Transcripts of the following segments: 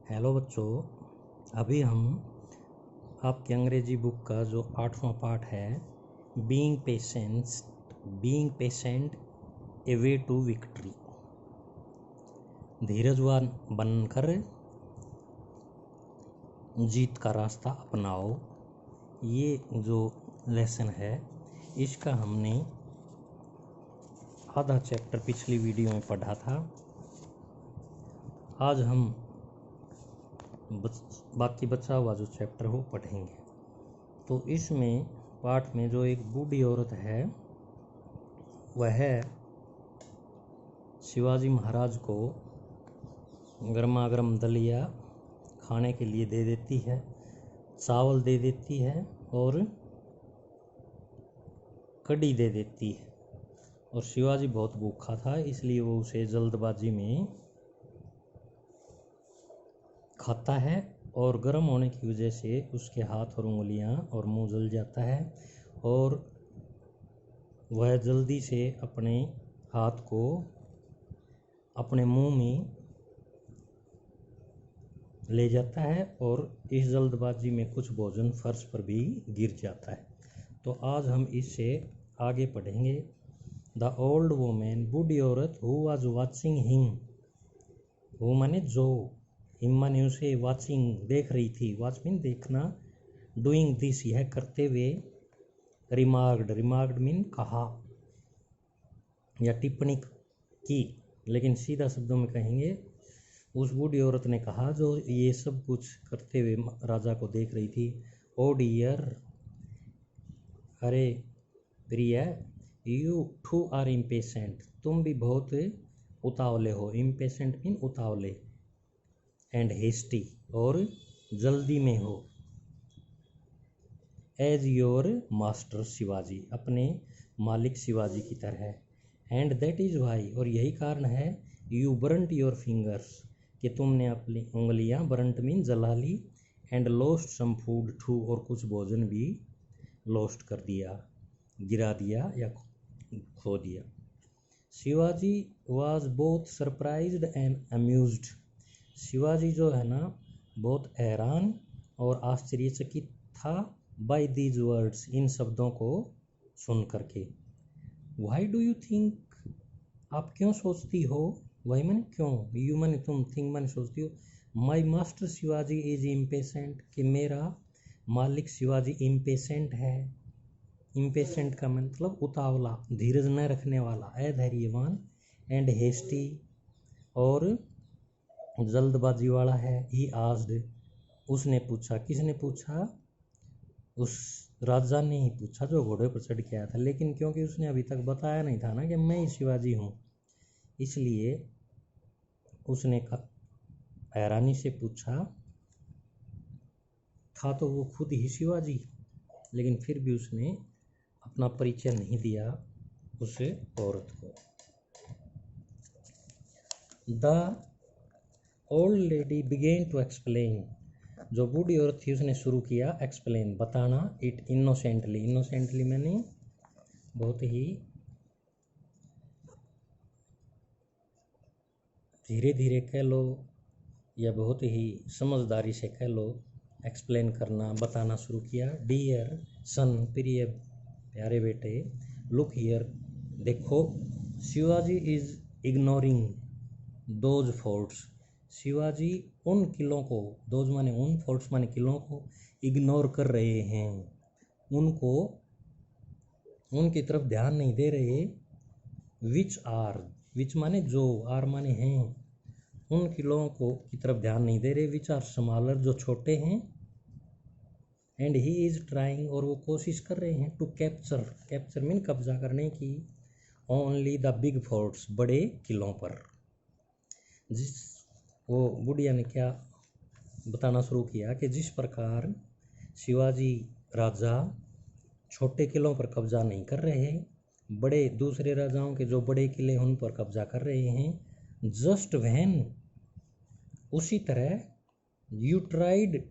Hello बच्चों, अभी हम आपकी अंग्रेजी बुक का जो 8वां पार्ट है being patient a way to victory, धीरजवान बनकर जीत का रास्ता अपनाओ। ये जो लेसन है इसका हमने आधा चैप्टर पिछली वीडियो में पढ़ा था। आज हम बाकी बचा हुआ जो चैप्टर हो पढ़ेंगे। तो इसमें पाठ में जो एक बूढ़ी औरत है वह शिवाजी महाराज को गर्मा गर्म दलिया खाने के लिए दे देती है, चावल दे देती है और कढ़ी दे देती है। और शिवाजी बहुत भूखा था, इसलिए वो उसे जल्दबाजी में खाता है और गर्म होने की वजह से उसके हाथ और उंगलियां और मुंह जल जाता है और वह जल्दी से अपने हाथ को अपने मुंह में ले जाता है और इस जल्दबाजी में कुछ भोजन फर्श पर भी गिर जाता है। तो आज हम इससे आगे पढ़ेंगे। द ओल्ड वुमेन, बूढ़ी औरत, हु वाज वाचिंग हिम, वो माने जो, हिम माने उसे, वाचिंग देख रही थी, वॉच मीन देखना, डूइंग दिस यह करते हुए, रिमार्क्ड मीन कहा या टिप्पणी की, लेकिन सीधा शब्दों में कहेंगे उस बूढ़ी औरत ने कहा जो ये सब कुछ करते हुए राजा को देख रही थी। ओ डियर, अरे प्रिय, यू टू आर इम्पेशेंट, तुम भी बहुत उतावले हो। इम्पेशेंट मीन उतावले, एंड हेस्टी और जल्दी में हो, एज योर मास्टर शिवाजी, अपने मालिक शिवाजी की तरह। एंड दैट इज़ वाई, और यही कारण है, यू बर्नट योर फिंगर्स, कि तुमने अपनी उंगलियां, बर्नट मीन जला ली, and lost some food too, और कुछ भोजन भी लॉस्ट कर दिया, गिरा दिया या खो दिया। Shivaji was both surprised and amused, Shivaji जो है ना बहुत हैरान और आश्चर्यचकित था, बाय दीज वर्ड्स, इन शब्दों को सुन करके। वाई डू यू थिंक, आप क्यों सोचती हो, वाई माने क्यों, यू माने तुम, थिंक माने सोचती हो, my master Shivaji is impatient, कि मेरा मालिक शिवाजी इम्पेशेंट है। इम्पेशेंट का मतलब उतावला, धीरज न रखने वाला, अधैर्यवान, एंड हेस्टी और जल्दबाजी वाला है। ही आस्क्ड, उसने पूछा, किसने पूछा, उस राजा ने ही पूछा जो घोड़े पर चढ़ के आया था, लेकिन क्योंकि उसने अभी तक बताया नहीं था ना कि मैं ही शिवाजी हूँ, इसलिए उसने हैरानी से पूछा। था तो वो खुद ही शिवाजी, लेकिन फिर भी उसने अपना परिचय नहीं दिया उस औरत को। The old lady began to explain, जो बूढ़ी औरत थी उसने शुरू किया एक्सप्लेन, बताना, इट इनोसेंटली, इनोसेंटली मैंने बहुत ही धीरे धीरे कह लो या बहुत ही समझदारी से कह लो, एक्सप्लेन करना, बताना शुरू किया। डियर सन, प्रिय प्यारे बेटे, लुक हियर, देखो, Shivaji is ignoring those forts, Shivaji उन किलों को, दोज माने उन, फोर्ट्स माने किलों को, इग्नोर कर रहे हैं, उनको, उनकी तरफ ध्यान नहीं दे रहे। विच आर, विच माने जो, आर माने हैं, उन किलों को की तरफ ध्यान नहीं दे रहे। विच आर स्मॉलर, जो छोटे हैं। एंड ही इज ट्राइंग, और वो कोशिश कर रहे हैं, टू कैप्चर, कैप्चर मीन कब्जा करने की, ओनली द बिग फोर्ट्स, बड़े किलों पर। जिस, वो बुढ़िया ने क्या बताना शुरू किया कि जिस प्रकार शिवाजी राजा छोटे किलों पर कब्जा नहीं कर रहे, बड़े दूसरे राजाओं के जो बड़े किले उन पर कब्जा कर रहे हैं। जस्ट व्हेन, उसी तरह, यू ट्राइड,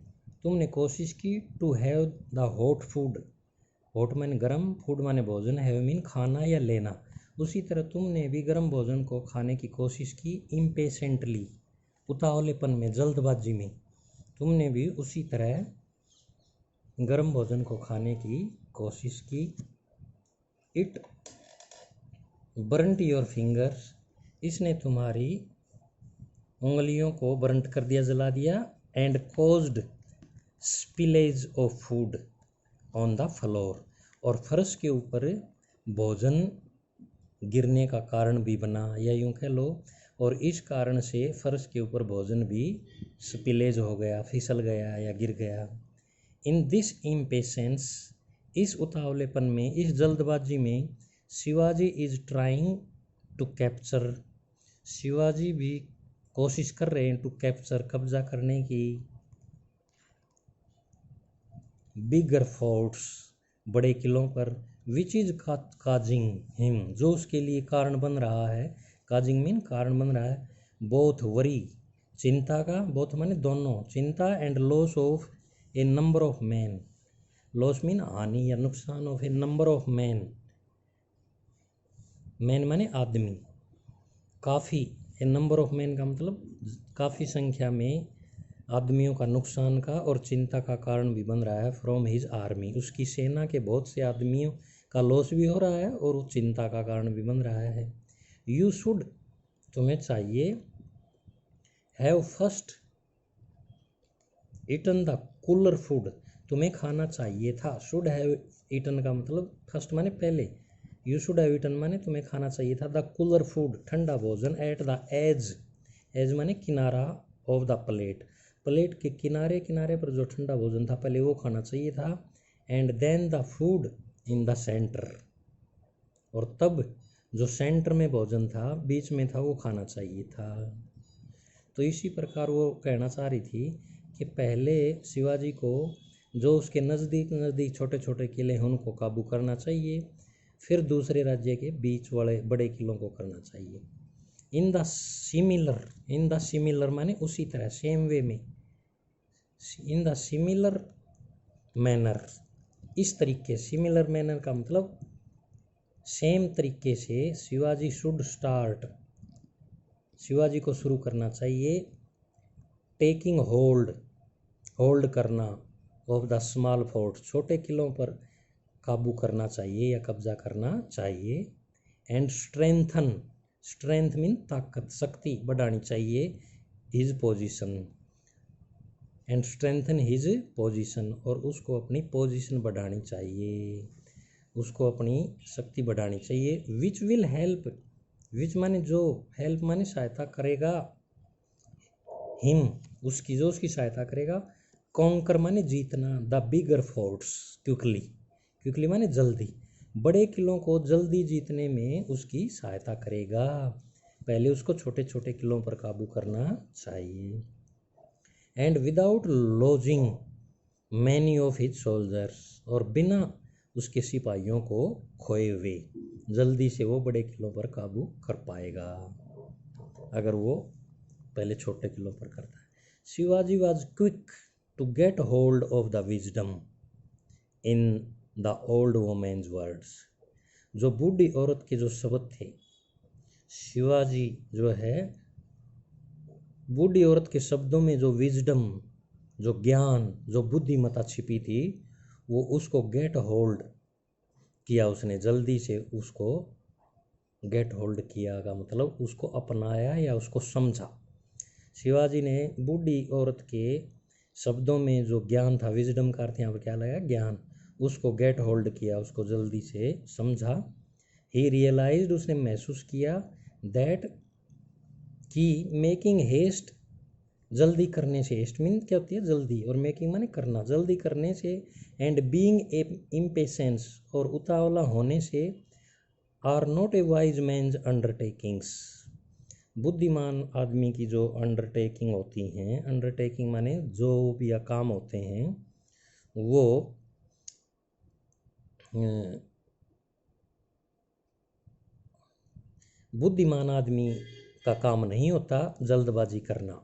तुमने कोशिश की, to have the hot food, hot माने गर्म, फूड माने भोजन, हैव मीन खाना या लेना, उसी तरह तुमने भी गर्म भोजन को खाने की कोशिश की, इम्पेशेंटली, उतावलेपन में, जल्दबाजी में तुमने भी उसी तरह गर्म भोजन को खाने की कोशिश की। इट बर्नट योर फिंगर्स, इसने तुम्हारी उंगलियों को बर्नट कर दिया, जला दिया। And caused spillage of food on the floor, और फर्श के ऊपर भोजन गिरने का कारण भी बना, या यूं कह लो, और इस कारण से फर्श के ऊपर भोजन भी स्पिलेज हो गया, फिसल गया या गिर गया। इन दिस इम्पेशेंस, इस उतावलेपन में, इस जल्दबाजी में, Shivaji is trying to capture, Shivaji भी कोशिश कर रहे हैं टू कैप्चर, कब्जा करने की, बिगर फोर्ट्स, बड़े किलों पर, विच इज काजिंग हिम, जो उसके लिए कारण बन रहा है। काजिंग मीन कारण बन रहा है। बोथ वरी, चिंता का, बोथ माने दोनों, चिंता, and loss of A number of man, loss mean हानि या नुकसान, of A number of man, man माने आदमी, काफ़ी, ए नंबर ऑफ मैन का मतलब काफ़ी संख्या में आदमियों का नुकसान का और चिंता का कारण भी बन रहा है। फ्रॉम हिज आर्मी, उसकी सेना के बहुत से आदमियों का लॉस भी हो रहा है और वो चिंता का कारण भी बन रहा है। यू शुड, तुम्हें चाहिए, have first eaten the cooler food, तुम्हें खाना चाहिए था। शुड हैव ईटन का मतलब फर्स्ट माने पहले, यू शुड हैव ईटन माने तुम्हें खाना चाहिए था। द कूलर फूड, ठंडा भोजन, एट द एज, एज माने किनारा, ऑफ द प्लेट, प्लेट के किनारे किनारे पर जो ठंडा भोजन था पहले वो खाना चाहिए था। And then the food in the centre, और तब जो सेंटर में भोजन था, बीच में था, वो खाना चाहिए था। तो इसी प्रकार वो कहना चाह रही थी कि पहले शिवाजी को जो उसके नज़दीक छोटे छोटे किले हैं उनको काबू करना चाहिए, फिर दूसरे राज्य के बीच वाले बड़े किलों को करना चाहिए। इन द सिमिलर माने उसी तरह, सेम वे में, इन द सिमिलर मैनर, इस तरीके, सिमिलर मैनर का मतलब सेम तरीके से, शिवाजी शुड स्टार्ट, शिवाजी को शुरू करना चाहिए। टेकिंग होल्ड, होल्ड करना, ऑफ द स्मॉल फोर्ट, छोटे किलों पर काबू करना चाहिए या कब्जा करना चाहिए। एंड स्ट्रेंथन, स्ट्रेंथ मीन ताकत, शक्ति बढ़ानी चाहिए। His position, and strengthen his position, और उसको अपनी पोजीशन बढ़ानी चाहिए, उसको अपनी शक्ति बढ़ानी चाहिए। विच विल हेल्प, विच माने जो, हेल्प माने सहायता करेगा, हिम उसकी, जो उसकी सहायता करेगा। कॉन्कर माने जीतना, the bigger forts quickly, quickly माने जल्दी, बड़े किलों को जल्दी जीतने में उसकी सहायता करेगा। पहले उसको छोटे छोटे किलों पर काबू करना चाहिए। And without lodging many of his soldiers, और बिना उसके सिपाहियों को खोए हुए जल्दी से वो बड़े किलों पर काबू कर पाएगा अगर वो पहले छोटे किलों पर करता है। Shivaji was quick to get hold of the wisdom in the old women's words, जो बूढ़ी औरत के जो शब्द थे, शिवाजी जो है बूढ़ी औरत के शब्दों में जो विजडम, जो ज्ञान, जो बुद्धिमत्ता छिपी थी, वो उसको गेट होल्ड किया उसने, जल्दी से उसको गेट होल्ड किया का मतलब उसको अपनाया या उसको समझा। शिवाजी ने बूढ़ी औरत के शब्दों में जो ज्ञान था, विजडम का अर्थ यहाँ पर क्या लगा, ज्ञान, उसको गेट होल्ड किया, उसको जल्दी से समझा। ही रियलाइज्ड, उसने महसूस किया, दैट कि मेकिंग हेस्ट, जल्दी करने से, हेस्ट मीन क्या होती है, जल्दी, और मेकिंग माने करना, जल्दी करने से, एंड बीइंग इम्पेशेंस, और उतावला होने से, are not a wise man's undertakings, बुद्धिमान आदमी की जो अंडरटेकिंग होती हैं, अंडरटेकिंग माने जो भी या काम होते हैं, वो बुद्धिमान आदमी का काम नहीं होता जल्दबाजी करना।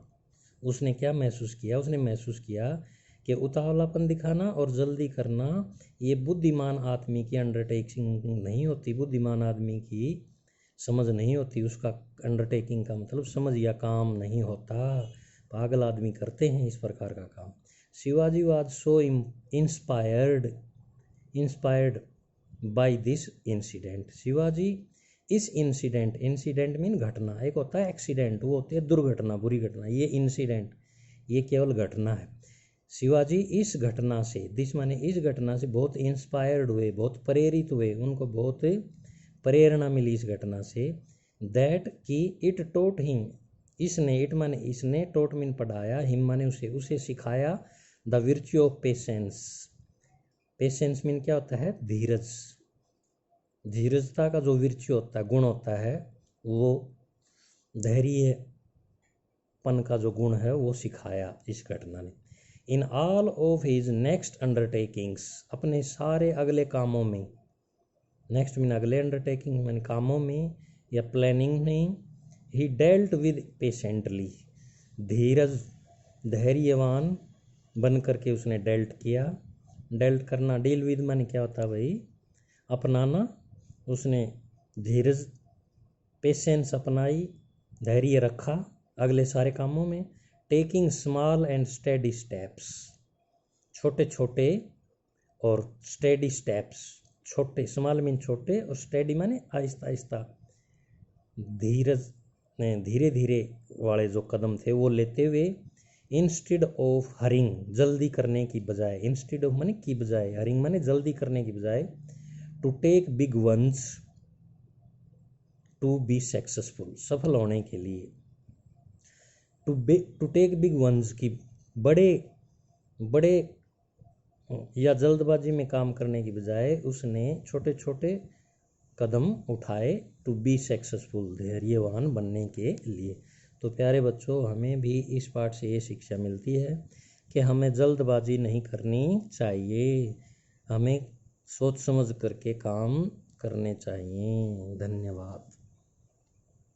उसने क्या महसूस किया, उसने महसूस किया कि उतावलापन दिखाना और जल्दी करना ये बुद्धिमान आदमी की अंडरटेकिंग नहीं होती, बुद्धिमान आदमी की समझ नहीं होती, उसका अंडरटेकिंग का मतलब समझ या काम नहीं होता। पागल आदमी करते हैं इस प्रकार का काम। Shivaji was so inspired by this incident. Shivaji इस इंसिडेंट मीन घटना, एक होता है एक्सीडेंट, वो होती है दुर्घटना, बुरी घटना, ये इंसिडेंट ये केवल घटना है। शिवाजी इस घटना से, दिस माने इस घटना से बहुत इंस्पायर्ड हुए, बहुत प्रेरित हुए, उनको बहुत प्रेरणा मिली इस घटना से। दैट कि इट टोट हिम, इसने, इट माने इसने, टोट मीन पढ़ाया, हिम माने उसे सिखाया, the virtue of patience. Patience mean क्या होता है? धीरज। धीरजता का जो विर्च्यू होता है, गुण होता है, वो धैर्यपन का जो गुण है वो सिखाया इस घटना ने। In all of his next undertakings, अपने सारे अगले कामों में, नेक्स्ट मीन अगले, अंडरटेकिंग मीन कामों में या प्लानिंग में, ही डेल्ट विद पेशेंटली, धीरज धैर्यवान बन करके उसने डेल्ट किया। डेल्ट करना, डील विद माने क्या होता है भाई? अपनाना। उसने धीरज, पेशेंस अपनाई, धैर्य रखा अगले सारे कामों में। Taking small and steady steps, छोटे छोटे और स्टेडी स्टेप्स, छोटे, स्मॉल मीन छोटे और स्टेडी माने आहिस्ता आहिस्ता, धीरज धीरे धीरे वाले जो कदम थे वो लेते हुए। इंस्टेड ऑफ हरिंग, जल्दी करने की बजाय, इंस्टेड ऑफ माने की बजाय, हरिंग माने जल्दी करने की बजाय, to take big ones to be successful, सफल होने के लिए। टू टेक बिग वंस की बड़े बड़े या जल्दबाजी में काम करने की बजाय उसने छोटे छोटे कदम उठाए, टू बी सक्सेसफुल, धैर्यवान बनने के लिए। तो प्यारे बच्चों, हमें भी इस पाठ से ये शिक्षा मिलती है कि हमें जल्दबाजी नहीं करनी चाहिए, हमें सोच समझ करके काम करने चाहिए। धन्यवाद।